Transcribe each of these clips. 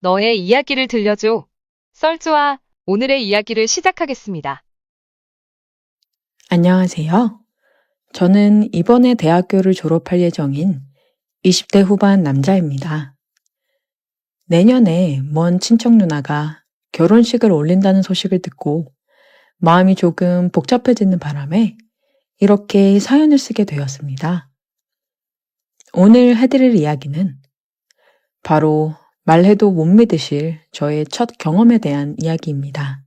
너의 이야기를 들려줘. 썰주와 오늘의 이야기를 시작하겠습니다. 안녕하세요. 저는 이번에 대학교를 졸업할 예정인 20대 후반 남자입니다. 내년에 먼 친척 누나가 결혼식을 올린다는 소식을 듣고 마음이 조금 복잡해지는 바람에 이렇게 사연을 쓰게 되었습니다. 오늘 해드릴 이야기는 바로 말해도 못 믿으실 저의 첫 경험에 대한 이야기입니다.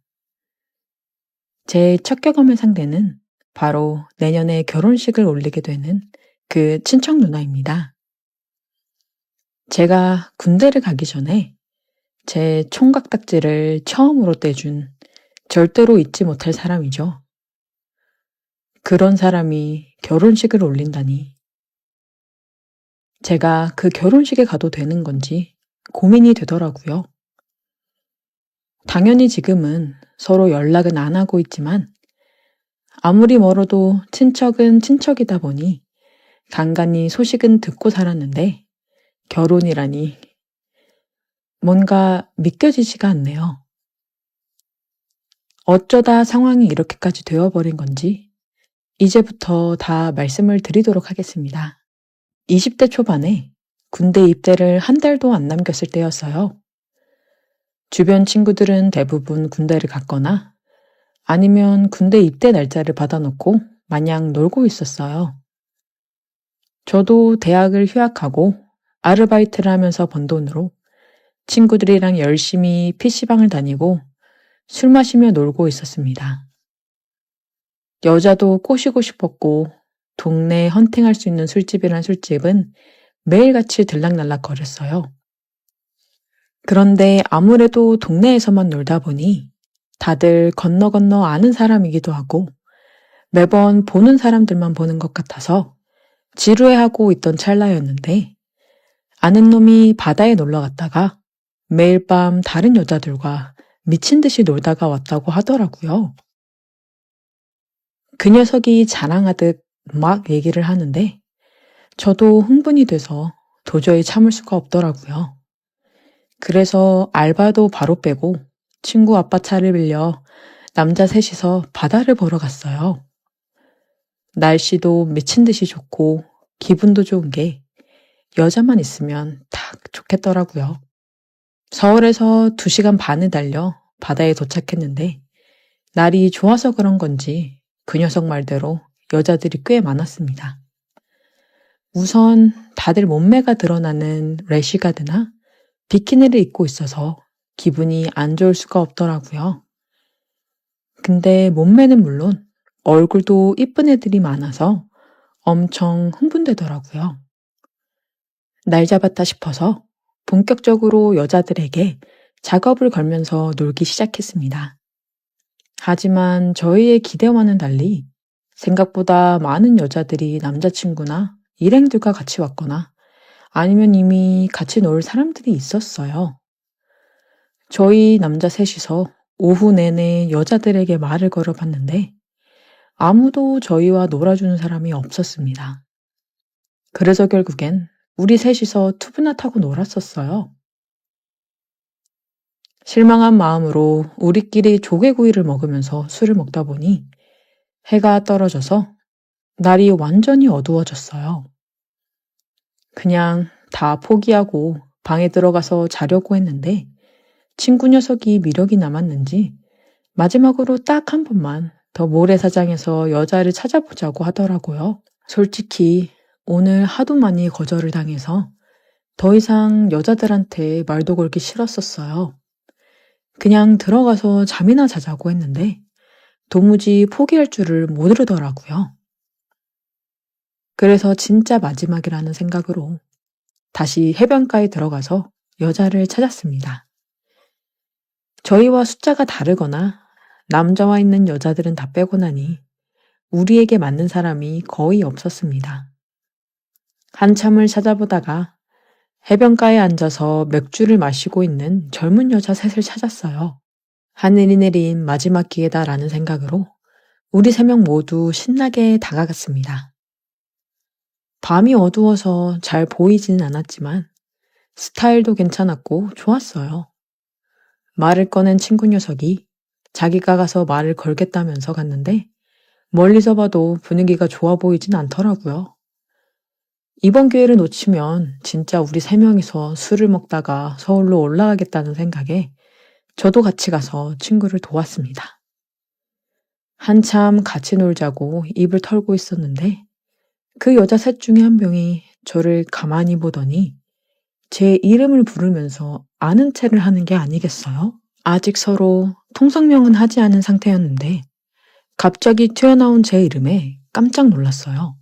제 첫 경험의 상대는 바로 내년에 결혼식을 올리게 되는 그 친척 누나입니다. 제가 군대를 가기 전에 제 총각딱지를 처음으로 떼준 절대로 잊지 못할 사람이죠. 그런 사람이 결혼식을 올린다니. 제가 그 결혼식에 가도 되는 건지 고민이 되더라고요. 당연히 지금은 서로 연락은 안 하고 있지만 아무리 멀어도 친척은 친척이다 보니 간간히 소식은 듣고 살았는데 결혼이라니 뭔가 믿겨지지가 않네요. 어쩌다 상황이 이렇게까지 되어버린 건지 이제부터 다 말씀을 드리도록 하겠습니다. 20대 초반에 군대 입대를 한 달도 안 남겼을 때였어요. 주변 친구들은 대부분 군대를 갔거나 아니면 군대 입대 날짜를 받아놓고 마냥 놀고 있었어요. 저도 대학을 휴학하고 아르바이트를 하면서 번 돈으로 친구들이랑 열심히 PC방을 다니고 술 마시며 놀고 있었습니다. 여자도 꼬시고 싶었고 동네에 헌팅할 수 있는 술집이란 술집은 매일같이 들락날락 거렸어요. 그런데 아무래도 동네에서만 놀다 보니 다들 건너 아는 사람이기도 하고 매번 보는 사람들만 보는 것 같아서 지루해하고 있던 찰나였는데 아는 놈이 바다에 놀러 갔다가 매일 밤 다른 여자들과 미친 듯이 놀다가 왔다고 하더라고요. 그 녀석이 자랑하듯 막 얘기를 하는데 저도 흥분이 돼서 도저히 참을 수가 없더라고요. 그래서 알바도 바로 빼고 친구 아빠 차를 빌려 남자 셋이서 바다를 보러 갔어요. 날씨도 미친 듯이 좋고 기분도 좋은 게 여자만 있으면 딱 좋겠더라고요. 서울에서 2시간 반을 달려 바다에 도착했는데 날이 좋아서 그런 건지 그 녀석 말대로 여자들이 꽤 많았습니다. 우선 다들 몸매가 드러나는 래시가드나 비키니를 입고 있어서 기분이 안 좋을 수가 없더라고요. 근데 몸매는 물론 얼굴도 이쁜 애들이 많아서 엄청 흥분되더라고요. 날 잡았다 싶어서 본격적으로 여자들에게 작업을 걸면서 놀기 시작했습니다. 하지만 저희의 기대와는 달리 생각보다 많은 여자들이 남자친구나 일행들과 같이 왔거나 아니면 이미 같이 놀 사람들이 있었어요. 저희 남자 셋이서 오후 내내 여자들에게 말을 걸어봤는데 아무도 저희와 놀아주는 사람이 없었습니다. 그래서 결국엔 우리 셋이서 투브나 타고 놀았었어요. 실망한 마음으로 우리끼리 조개구이를 먹으면서 술을 먹다 보니 해가 떨어져서 날이 완전히 어두워졌어요. 그냥 다 포기하고 방에 들어가서 자려고 했는데 친구 녀석이 미력이 남았는지 마지막으로 딱 한 번만 더 모래사장에서 여자를 찾아보자고 하더라고요. 솔직히 오늘 하도 많이 거절을 당해서 더 이상 여자들한테 말도 걸기 싫었었어요. 그냥 들어가서 잠이나 자자고 했는데 도무지 포기할 줄을 모르더라고요. 그래서 진짜 마지막이라는 생각으로 다시 해변가에 들어가서 여자를 찾았습니다. 저희와 숫자가 다르거나 남자와 있는 여자들은 다 빼고 나니 우리에게 맞는 사람이 거의 없었습니다. 한참을 찾아보다가 해변가에 앉아서 맥주를 마시고 있는 젊은 여자 셋을 찾았어요. 하늘이 내린 마지막 기회다라는 생각으로 우리 3명 모두 신나게 다가갔습니다. 밤이 어두워서 잘 보이지는 않았지만 스타일도 괜찮았고 좋았어요. 말을 꺼낸 친구 녀석이 자기가 가서 말을 걸겠다면서 갔는데 멀리서 봐도 분위기가 좋아 보이진 않더라고요. 이번 기회를 놓치면 진짜 우리 세 명이서 술을 먹다가 서울로 올라가겠다는 생각에 저도 같이 가서 친구를 도왔습니다. 한참 같이 놀자고 입을 털고 있었는데 그 여자 셋 중에 한 명이 저를 가만히 보더니 제 이름을 부르면서 아는 체를 하는 게 아니겠어요? 아직 서로 통성명은 하지 않은 상태였는데 갑자기 튀어나온 제 이름에 깜짝 놀랐어요.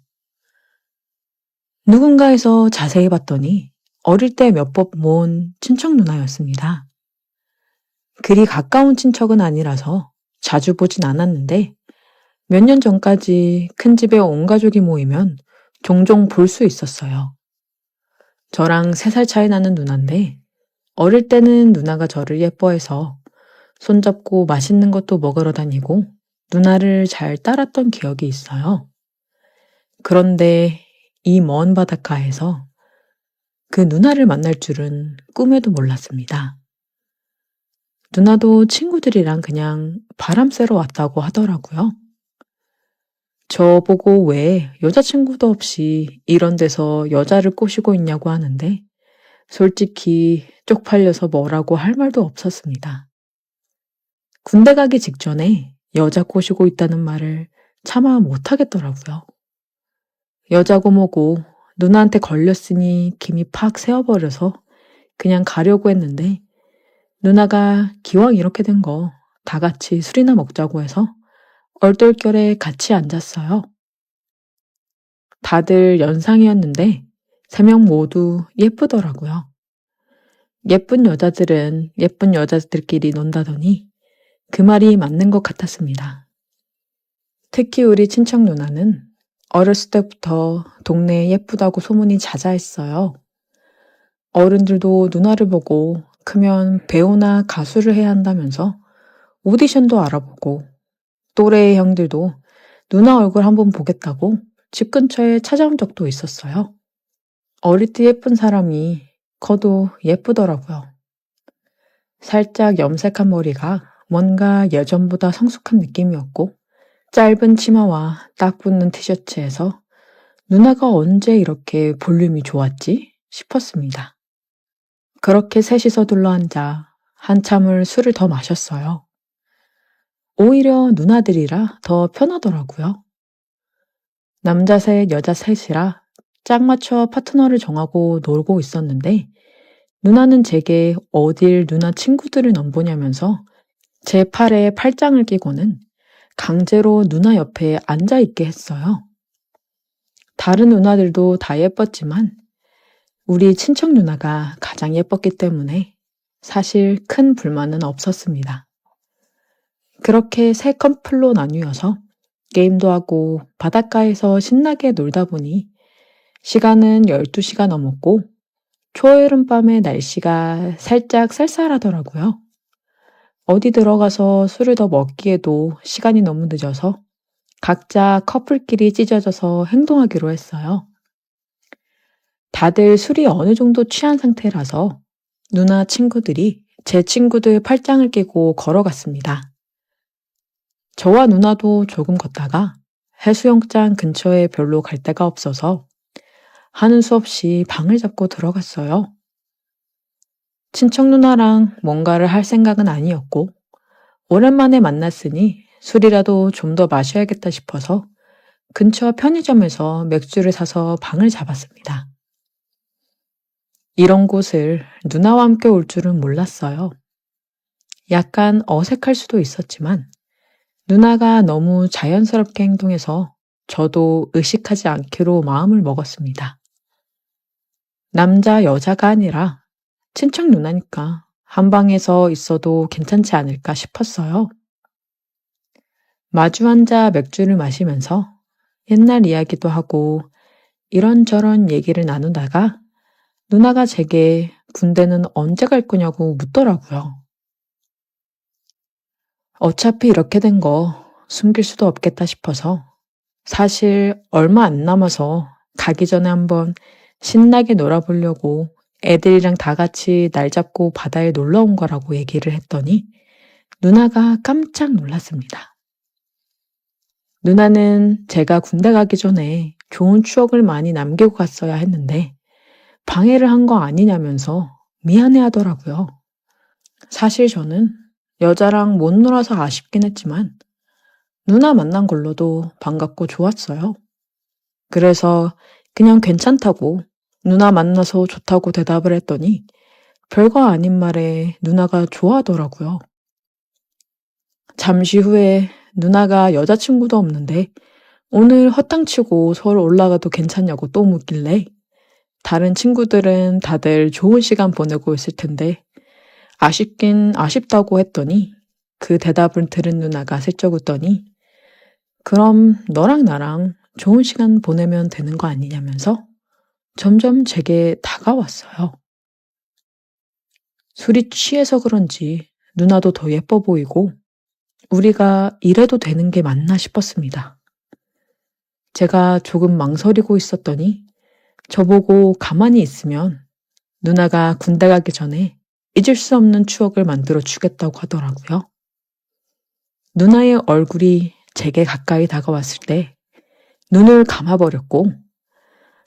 누군가에서 자세히 봤더니 어릴 때 몇 번 모은 친척 누나였습니다. 그리 가까운 친척은 아니라서 자주 보진 않았는데 몇 년 전까지 큰 집에 온 가족이 모이면 종종 볼 수 있었어요. 저랑 3살 차이 나는 누나인데 어릴 때는 누나가 저를 예뻐해서 손잡고 맛있는 것도 먹으러 다니고 누나를 잘 따랐던 기억이 있어요. 그런데 이 먼 바닷가에서 그 누나를 만날 줄은 꿈에도 몰랐습니다. 누나도 친구들이랑 그냥 바람 쐬러 왔다고 하더라고요. 저보고 왜 여자친구도 없이 이런 데서 여자를 꼬시고 있냐고 하는데 솔직히 쪽팔려서 뭐라고 할 말도 없었습니다. 군대 가기 직전에 여자 꼬시고 있다는 말을 차마 못하겠더라고요. 여자고 뭐고 누나한테 걸렸으니 김이 팍 새어버려서 그냥 가려고 했는데 누나가 기왕 이렇게 된 거 다 같이 술이나 먹자고 해서 얼떨결에 같이 앉았어요. 다들 연상이었는데 3명 모두 예쁘더라고요. 예쁜 여자들은 예쁜 여자들끼리 논다더니 그 말이 맞는 것 같았습니다. 특히 우리 친척 누나는 어렸을 때부터 동네에 예쁘다고 소문이 자자했어요. 어른들도 누나를 보고 크면 배우나 가수를 해야 한다면서 오디션도 알아보고 또래의 형들도 누나 얼굴 한번 보겠다고 집 근처에 찾아온 적도 있었어요. 어릴 때 예쁜 사람이 커도 예쁘더라고요. 살짝 염색한 머리가 뭔가 예전보다 성숙한 느낌이었고 짧은 치마와 딱 붙는 티셔츠에서 누나가 언제 이렇게 볼륨이 좋았지 싶었습니다. 그렇게 셋이서 둘러앉아 한참을 술을 더 마셨어요. 오히려 누나들이라 더 편하더라고요. 남자 셋, 여자 셋이라 짝 맞춰 파트너를 정하고 놀고 있었는데 누나는 제게 어딜 누나 친구들을 넘보냐면서 제 팔에 팔짱을 끼고는 강제로 누나 옆에 앉아있게 했어요. 다른 누나들도 다 예뻤지만 우리 친척 누나가 가장 예뻤기 때문에 사실 큰 불만은 없었습니다. 그렇게 세 커플로 나뉘어서 게임도 하고 바닷가에서 신나게 놀다 보니 시간은 12시가 넘었고 초여름밤의 날씨가 살짝 쌀쌀하더라고요. 어디 들어가서 술을 더 먹기에도 시간이 너무 늦어서 각자 커플끼리 찢어져서 행동하기로 했어요. 다들 술이 어느 정도 취한 상태라서 누나 친구들이 제 친구들 팔짱을 끼고 걸어갔습니다. 저와 누나도 조금 걷다가 해수욕장 근처에 별로 갈 데가 없어서 하는 수 없이 방을 잡고 들어갔어요. 친척 누나랑 뭔가를 할 생각은 아니었고 오랜만에 만났으니 술이라도 좀 더 마셔야겠다 싶어서 근처 편의점에서 맥주를 사서 방을 잡았습니다. 이런 곳을 누나와 함께 올 줄은 몰랐어요. 약간 어색할 수도 있었지만 누나가 너무 자연스럽게 행동해서 저도 의식하지 않기로 마음을 먹었습니다. 남자, 여자가 아니라 친척 누나니까 한 방에서 있어도 괜찮지 않을까 싶었어요. 마주 앉아 맥주를 마시면서 옛날 이야기도 하고 이런저런 얘기를 나누다가 누나가 제게 군대는 언제 갈 거냐고 묻더라고요. 어차피 이렇게 된 거 숨길 수도 없겠다 싶어서 사실 얼마 안 남아서 가기 전에 한번 신나게 놀아보려고 애들이랑 다 같이 날 잡고 바다에 놀러 온 거라고 얘기를 했더니 누나가 깜짝 놀랐습니다. 누나는 제가 군대 가기 전에 좋은 추억을 많이 남기고 갔어야 했는데 방해를 한 거 아니냐면서 미안해 하더라고요. 사실 저는 여자랑 못 놀아서 아쉽긴 했지만 누나 만난 걸로도 반갑고 좋았어요. 그래서 그냥 괜찮다고 누나 만나서 좋다고 대답을 했더니 별거 아닌 말에 누나가 좋아하더라고요. 잠시 후에 누나가 여자친구도 없는데 오늘 헛땅치고 서울 올라가도 괜찮냐고 또 묻길래 다른 친구들은 다들 좋은 시간 보내고 있을 텐데 아쉽긴 아쉽다고 했더니 그 대답을 들은 누나가 슬쩍 웃더니 그럼 너랑 나랑 좋은 시간 보내면 되는 거 아니냐면서 점점 제게 다가왔어요. 술이 취해서 그런지 누나도 더 예뻐 보이고 우리가 이래도 되는 게 맞나 싶었습니다. 제가 조금 망설이고 있었더니 저보고 가만히 있으면 누나가 군대 가기 전에 잊을 수 없는 추억을 만들어 주겠다고 하더라고요. 누나의 얼굴이 제게 가까이 다가왔을 때 눈을 감아버렸고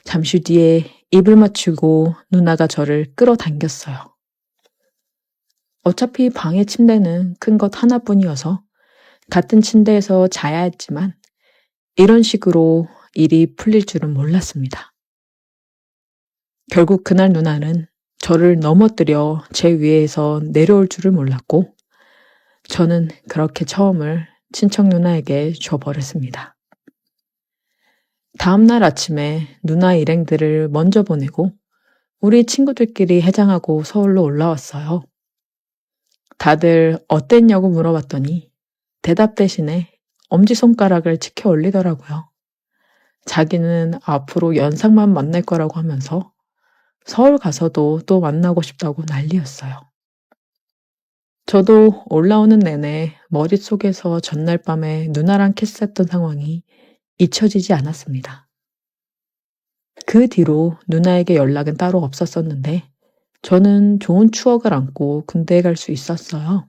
잠시 뒤에 입을 맞추고 누나가 저를 끌어당겼어요. 어차피 방의 침대는 큰 것 하나뿐이어서 같은 침대에서 자야 했지만 이런 식으로 일이 풀릴 줄은 몰랐습니다. 결국 그날 누나는 저를 넘어뜨려 제 위에서 내려올 줄을 몰랐고 저는 그렇게 처음을 친척 누나에게 줘버렸습니다. 다음날 아침에 누나 일행들을 먼저 보내고 우리 친구들끼리 해장하고 서울로 올라왔어요. 다들 어땠냐고 물어봤더니 대답 대신에 엄지손가락을 치켜 올리더라고요. 자기는 앞으로 연상만 만날 거라고 하면서 서울 가서도 또 만나고 싶다고 난리였어요. 저도 올라오는 내내 머릿속에서 전날 밤에 누나랑 키스했던 상황이 잊혀지지 않았습니다. 그 뒤로 누나에게 연락은 따로 없었었는데 저는 좋은 추억을 안고 군대에 갈 수 있었어요.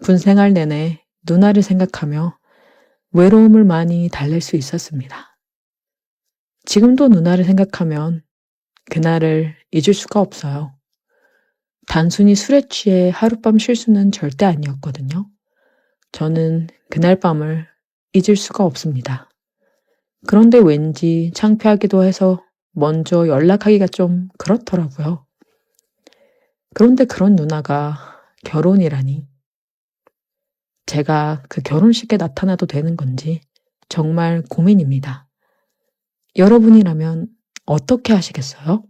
군 생활 내내 누나를 생각하며 외로움을 많이 달랠 수 있었습니다. 지금도 누나를 생각하면 그날을 잊을 수가 없어요. 단순히 술에 취해 하룻밤 쉴 수는 절대 아니었거든요. 저는 그날 밤을 잊을 수가 없습니다. 그런데 왠지 창피하기도 해서 먼저 연락하기가 좀 그렇더라고요. 그런데 그런 누나가 결혼이라니. 제가 그 결혼식에 나타나도 되는 건지 정말 고민입니다. 여러분이라면 어떻게 하시겠어요?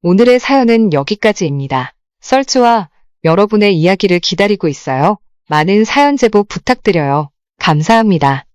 오늘의 사연은 여기까지입니다. 썰주와 여러분의 이야기를 기다리고 있어요. 많은 사연 제보 부탁드려요. 감사합니다.